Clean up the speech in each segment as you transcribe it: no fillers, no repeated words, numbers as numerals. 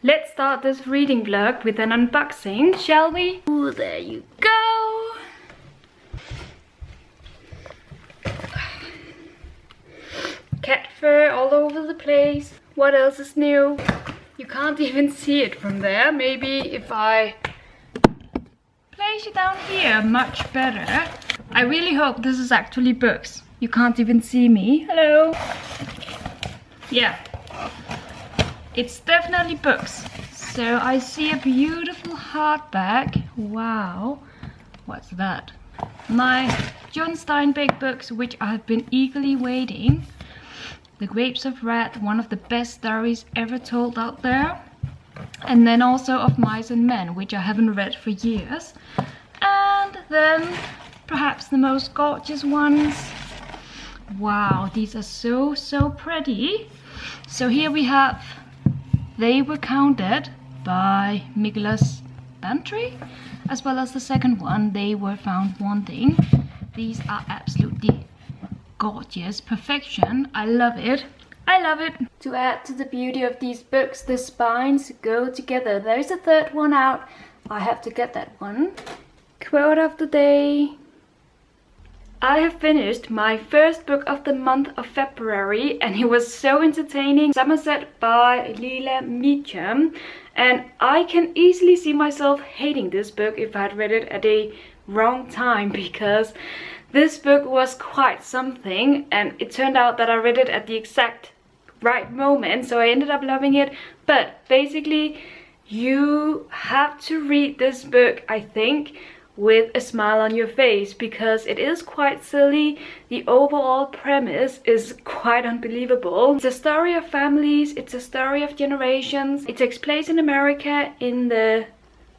Let's start this reading vlog with an unboxing, shall we? Ooh, there you go. Cat fur all over the place. What else is new? You can't even see it from there. Maybe if I place it down here, much better. I really hope this is actually books. You can't even see me. Hello. Yeah. It's definitely books. So I see a beautiful hardback. Wow. What's that? My John Steinbeck books, which I have been eagerly waiting. The Grapes of Wrath, one of the best stories ever told out there. And then also of Mice and Men, which I haven't read for years. And then perhaps the most gorgeous ones. Wow, these are so pretty. So here we have They Were Counted by Nicholas Bantry, as well as the second one, They Were Found Wanting. These are absolutely gorgeous. Perfection. I love it. I love it. To add to the beauty of these books, the spines go together. There is a third one out. I have to get that one. Quote of the day. I have finished my first book of the month of February and it was so entertaining. Somerset by Lila Meacham. And I can easily see myself hating this book if I had read it at a wrong time, because this book was quite something and it turned out that I read it at the exact right moment, so I ended up loving it. But basically you have to read this book, I think, with a smile on your face, because it is quite silly. The overall premise is quite unbelievable. It's a story of families, it's a story of generations. It takes place in America in the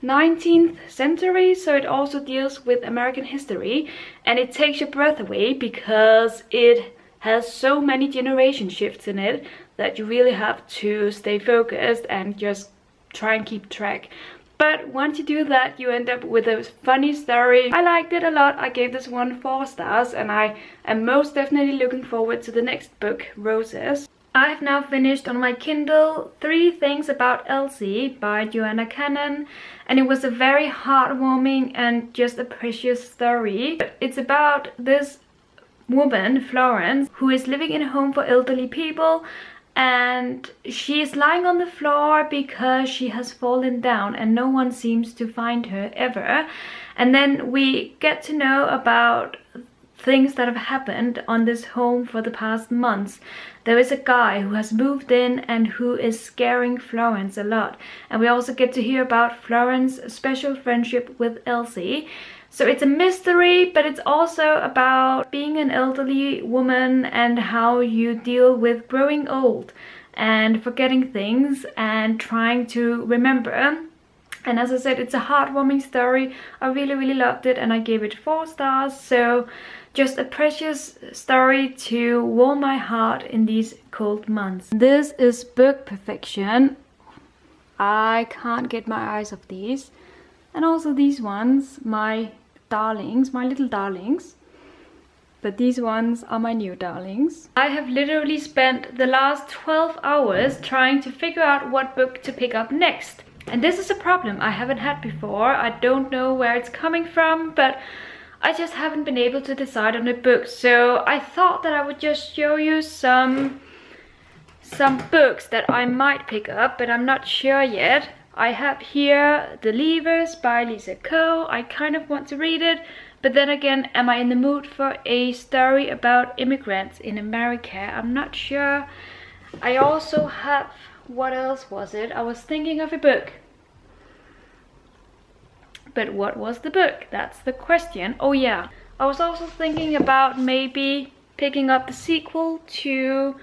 19th century, so it also deals with American history, and it takes your breath away because it has so many generation shifts in it that you really have to stay focused and just try and keep track. But once you do that, you end up with a funny story. I liked it a lot. I gave this one 4 stars, and I am most definitely looking forward to the next book, Roses. I have now finished on my Kindle 3 Things About Elsie by Johanna, and it was a very heartwarming and just a precious story. It's about this woman, Florence, who is living in a home for elderly people, and she is lying on the floor because she has fallen down and no one seems to find her ever. And then we get to know about things that have happened on this home for the past months. There is a guy who has moved in and who is scaring Florence a lot. And we also get to hear about Florence's special friendship with Elsie. So it's a mystery, but it's also about being an elderly woman and how you deal with growing old and forgetting things and trying to remember. And as I said, it's a heartwarming story. I really loved it and I gave it 4 stars. So just a precious story to warm my heart in these cold months. This is book perfection. I can't get my eyes off these. And also these ones, my darlings, my little darlings. But these ones are my new darlings. I have literally spent the last 12 hours trying to figure out what book to pick up next. And this is a problem I haven't had before. I don't know where it's coming from, but I just haven't been able to decide on a book. So I thought that I would just show you some books that I might pick up, but I'm not sure yet. I have here The Leavers by Lisa Coe. I kind of want to read it, but then again, am I in the mood for a story about immigrants in America? I'm not sure. I also have, what else was it? I was thinking of a book. But what was the book? That's the question. Oh yeah, I was also thinking about maybe picking up the sequel to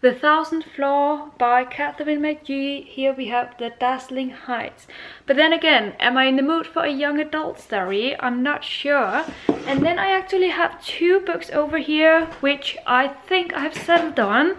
The 1000th Floor by Catherine McGee. Here we have The Dazzling Heights. But then again, am I in the mood for a young adult story? I'm not sure. And then I actually have 2 books over here, which I think I have settled on.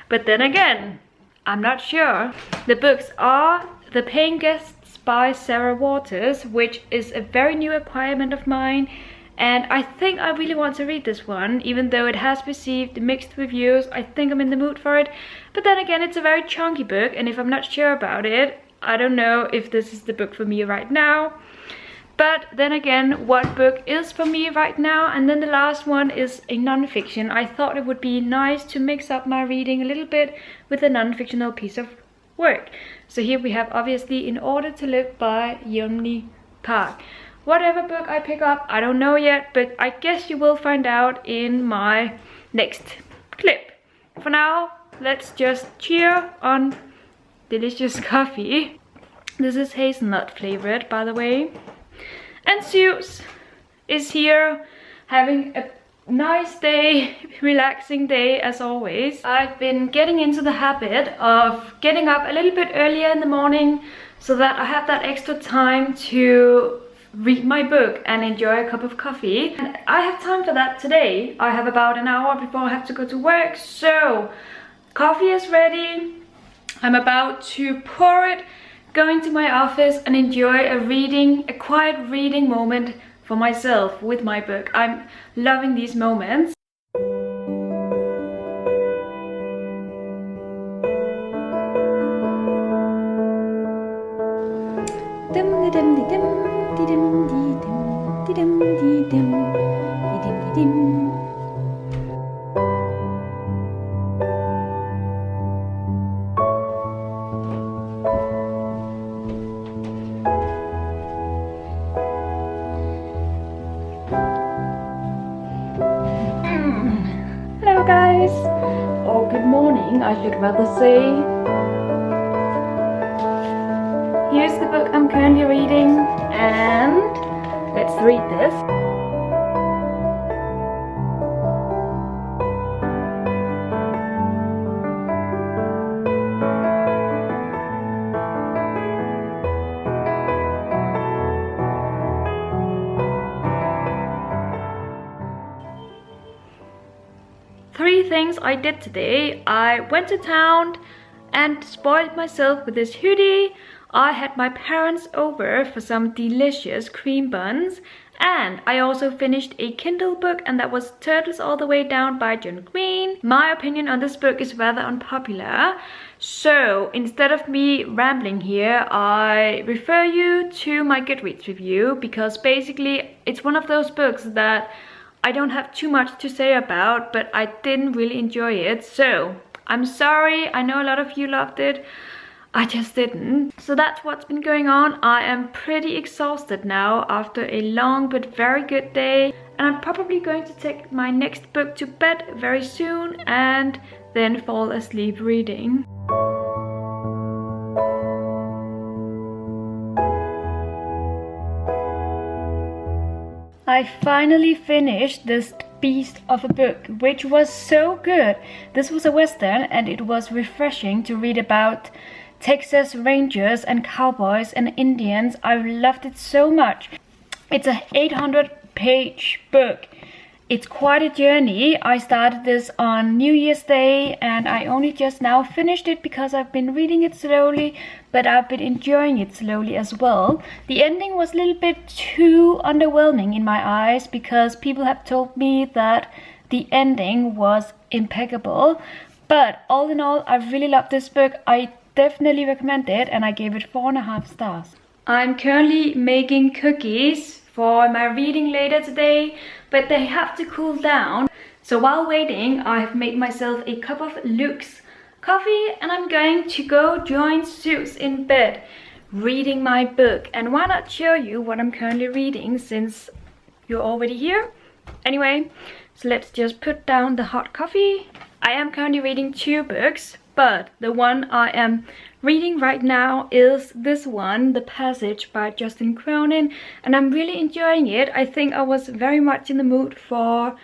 But then again, I'm not sure. The books are The Paying Guests by Sarah Waters, which is a very new acquirement of mine. And I think I really want to read this one, even though it has received mixed reviews. I think I'm in the mood for it. But then again, it's a very chunky book, and if I'm not sure about it, I don't know if this is the book for me right now. But then again, what book is for me right now? And then the last one is a non-fiction. I thought it would be nice to mix up my reading a little bit with a non-fictional piece of work. So here we have obviously In Order to Live by Yeonmi Park. Whatever book I pick up, I don't know yet, but I guess you will find out in my next clip. For now, let's just cheer on delicious coffee. This is hazelnut flavored, by the way. And Zeus is here having a nice day, relaxing day as always. I've been getting into the habit of getting up a little bit earlier in the morning so that I have that extra time to read my book and enjoy a cup of coffee. And I have time for that today. I have about an hour before I have to go to work, so coffee is ready. I'm about to pour it, go into my office and enjoy a quiet reading moment for myself with my book. I'm loving these moments. Hello guys, or good morning I should rather say. Here's the book I'm currently reading and let's read this. Three things I did today. I went to town and spoiled myself with this hoodie. I had my parents over for some delicious cream buns. And I also finished a Kindle book, and that was Turtles All the Way Down by John Green. My opinion on this book is rather unpopular. So instead of me rambling here, I refer you to my Goodreads review, because basically it's one of those books that I don't have too much to say about, but I didn't really enjoy it. So I'm sorry, I know a lot of you loved it. I just didn't. So that's what's been going on. I am pretty exhausted now after a long but very good day. And I'm probably going to take my next book to bed very soon and then fall asleep reading. I finally finished this beast of a book, which was so good. This was a Western and it was refreshing to read about Texas Rangers and cowboys and Indians. I loved it so much. It's a 800-page book. It's quite a journey. I started this on New Year's Day and I only just now finished it because I've been reading it slowly, but I've been enjoying it slowly as well. The ending was a little bit too underwhelming in my eyes because people have told me that the ending was impeccable. But all in all, I really loved this book. I definitely recommend it and I gave it 4.5 stars. I'm currently making cookies for my reading later today, but they have to cool down. So while waiting, I have made myself a cup of Luke's coffee and I'm going to go join Zeus in bed reading my book. And why not show you what I'm currently reading since you're already here? Anyway, so let's just put down the hot coffee. I am currently reading 2 books, but the one I am reading right now is this one, The Passage by Justin Cronin, and I'm really enjoying it. I think I was very much in the mood for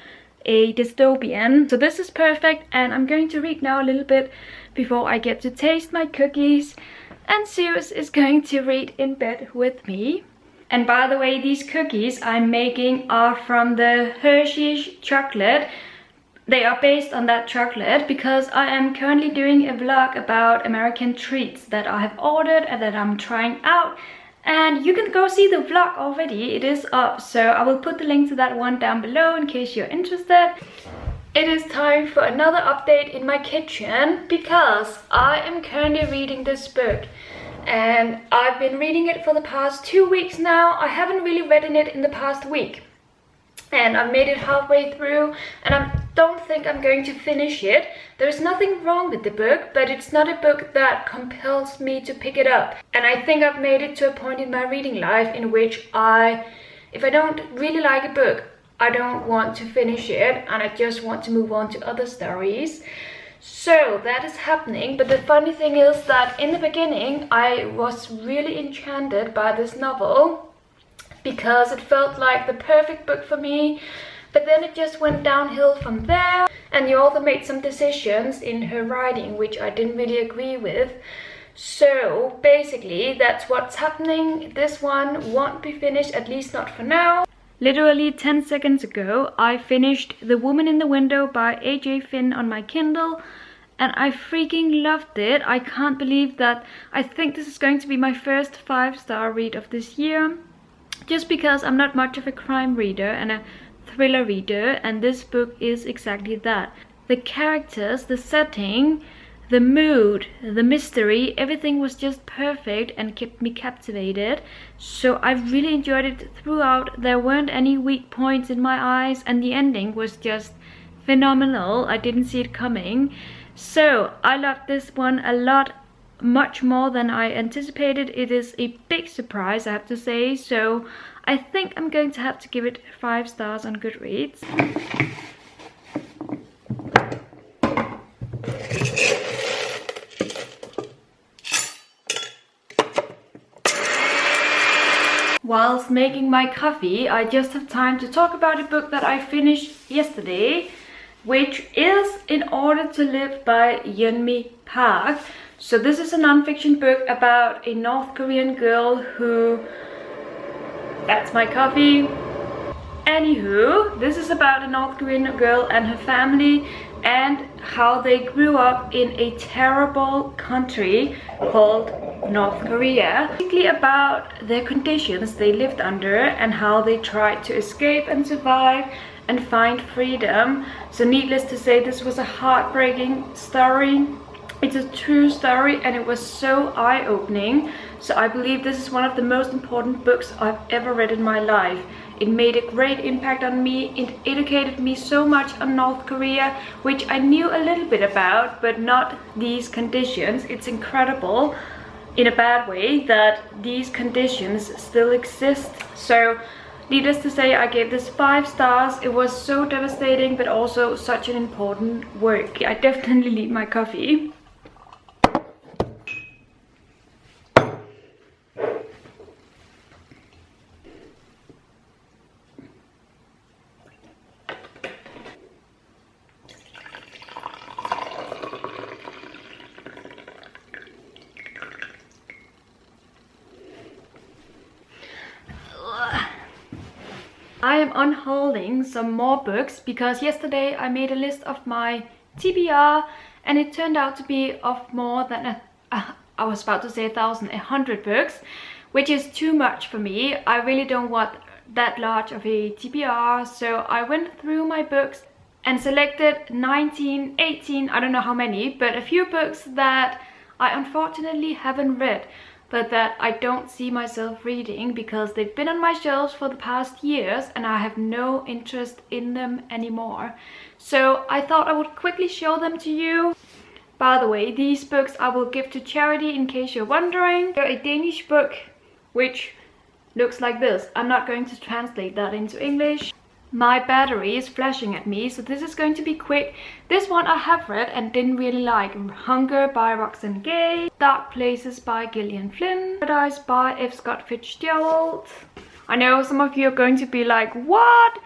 a dystopian, so this is perfect. And I'm going to read now a little bit before I get to taste my cookies, and Zeus is going to read in bed with me. And by the way, these cookies I'm making are from the Hershey's chocolate. They are based on that chocolate because I am currently doing a vlog about American treats that I have ordered and that I'm trying out. And you can go see the vlog already, it is up, so I will put the link to that one down below in case you're interested. It is time for another update in my kitchen because I am currently reading this book. and I've been reading it for the past 2 weeks now. I haven't really read in it in the past week, and I've made it halfway through, and I don't think I'm going to finish it. There's nothing wrong with the book, but it's not a book that compels me to pick it up. And I think I've made it to a point in my reading life in which if I don't really like a book, I don't want to finish it, and I just want to move on to other stories. So that is happening, but the funny thing is that in the beginning I was really enchanted by this novel because it felt like the perfect book for me, but then it just went downhill from there, and the author made some decisions in her writing which I didn't really agree with. So basically that's what's happening. This one won't be finished, at least not for now. Literally 10 seconds ago I finished The Woman in the Window by A.J. Finn on my Kindle, and I freaking loved it. I can't believe that. I think this is going to be my first 5-star read of this year, just because I'm not much of a crime reader and a thriller reader, and this book is exactly that. The characters, the setting, the mood, the mystery, everything was just perfect and kept me captivated. So I really enjoyed it throughout. There weren't any weak points in my eyes, and the ending was just phenomenal. I didn't see it coming. So I loved this one a lot, much more than I anticipated. It is a big surprise, I have to say. So I think I'm going to have to give it 5 stars on Goodreads. Whilst making my coffee, I just have time to talk about a book that I finished yesterday, which is In Order to Live by Yeonmi Park. So this is a non-fiction book about a North Korean girl who... That's my coffee. Anywho, this is about a North Korean girl and her family and how they grew up in a terrible country called North Korea. Basically about their conditions they lived under and how they tried to escape and survive and find freedom. So needless to say, this was a heartbreaking story. It's a true story, and it was so eye-opening. So I believe this is one of the most important books I've ever read in my life. It made a great impact on me. It educated me so much on North Korea, which I knew a little bit about, but not these conditions. It's incredible, in a bad way, that these conditions still exist. So needless to say, I gave this 5 stars. It was so devastating, but also such an important work. I definitely need my coffee. I am unholding some more books because yesterday I made a list of my TBR, and it turned out to be of more than I was about to say 1,100 books, which is too much for me. I really don't want that large of a TBR, so I went through my books and selected 19, 18, I don't know how many, but a few books that I unfortunately haven't read, but that I don't see myself reading because they've been on my shelves for the past years and I have no interest in them anymore. So I thought I would quickly show them to you. By the way, these books I will give to charity, in case you're wondering. They're a Danish book which looks like this. I'm not going to translate that into English. My battery is flashing at me, so this is going to be quick. This one I have read and didn't really like. Hunger by Roxane Gay, Dark Places by Gillian Flynn, Paradise by F. Scott Fitzgerald. I know some of you are going to be like, what?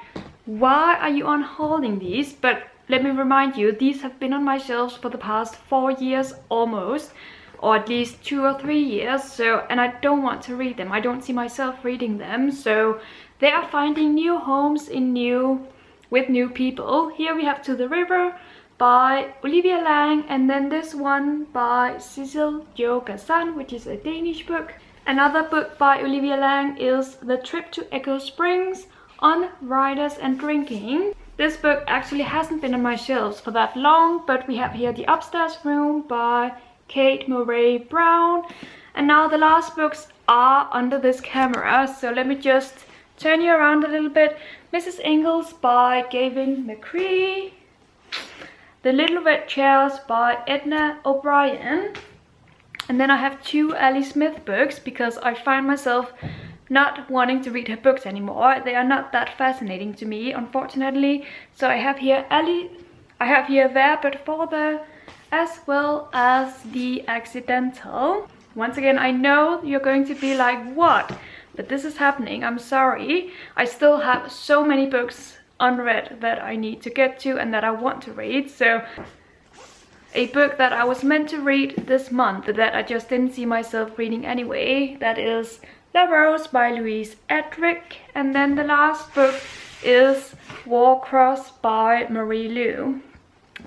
Why are you unholding these? But let me remind you, these have been on my shelves for the past 4 years almost, or at least 2 or 3 years. So, and I don't want to read them. I don't see myself reading them. So they are finding new homes with new people. Here we have To the River by Olivia Lang, and then this one by Cecil Jo Gazan, which is a Danish book. Another book by Olivia Lang is The Trip to Echo Springs on Riders and Drinking. This book actually hasn't been on my shelves for that long, but we have here The Upstairs Room by Kate Murray Brown. And now the last books are under this camera, so let me just turn you around a little bit. Mrs. Ingalls by Gavin McCree. The Little Red Chairs by Edna O'Brien. And then I have 2 Ali Smith books because I find myself not wanting to read her books anymore. They are not that fascinating to me, unfortunately. So I have here There But Further, as well as The Accidental. Once again, I know you're going to be like, what? But this is happening, I'm sorry. I still have so many books unread that I need to get to and that I want to read. So a book that I was meant to read this month that I just didn't see myself reading anyway, that is La Rose by Louise Edric. And then the last book is Warcross by Marie Lu.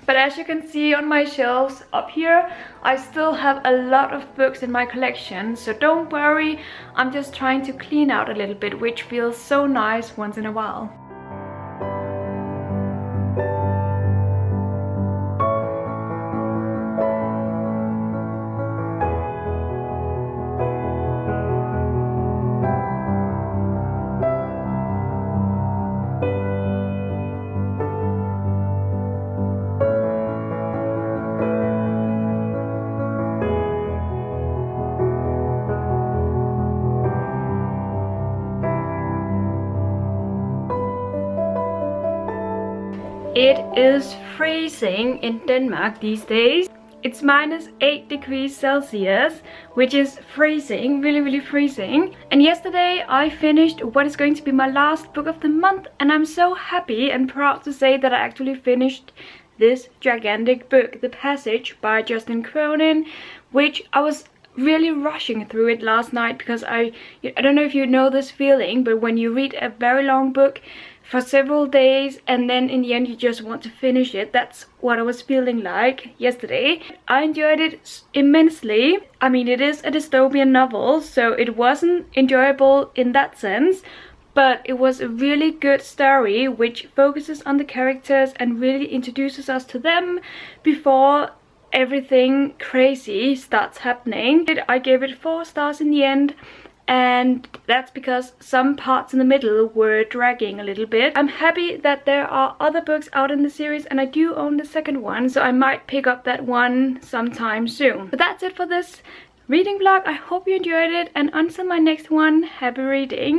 But as you can see on my shelves up here, I still have a lot of books in my collection, so don't worry, I'm just trying to clean out a little bit, which feels so nice once in a while. It is freezing in Denmark these days. It's -8 degrees Celsius, which is freezing, really freezing. And yesterday I finished what is going to be my last book of the month, and I'm so happy and proud to say that I actually finished this gigantic book, The Passage by Justin Cronin, which I was really rushing through it last night because I don't know if you know this feeling, but when you read a very long book for several days and then in the end you just want to finish it, that's what I was feeling like yesterday. I enjoyed it immensely. I mean, it is a dystopian novel, so it wasn't enjoyable in that sense, but it was a really good story which focuses on the characters and really introduces us to them before everything crazy starts happening. I gave it 4 stars in the end, and that's because some parts in the middle were dragging a little bit. I'm happy that there are other books out in the series, and I do own the second one, so I might pick up that one sometime soon. But that's it for this reading vlog. I hope you enjoyed it, and until my next one, happy reading.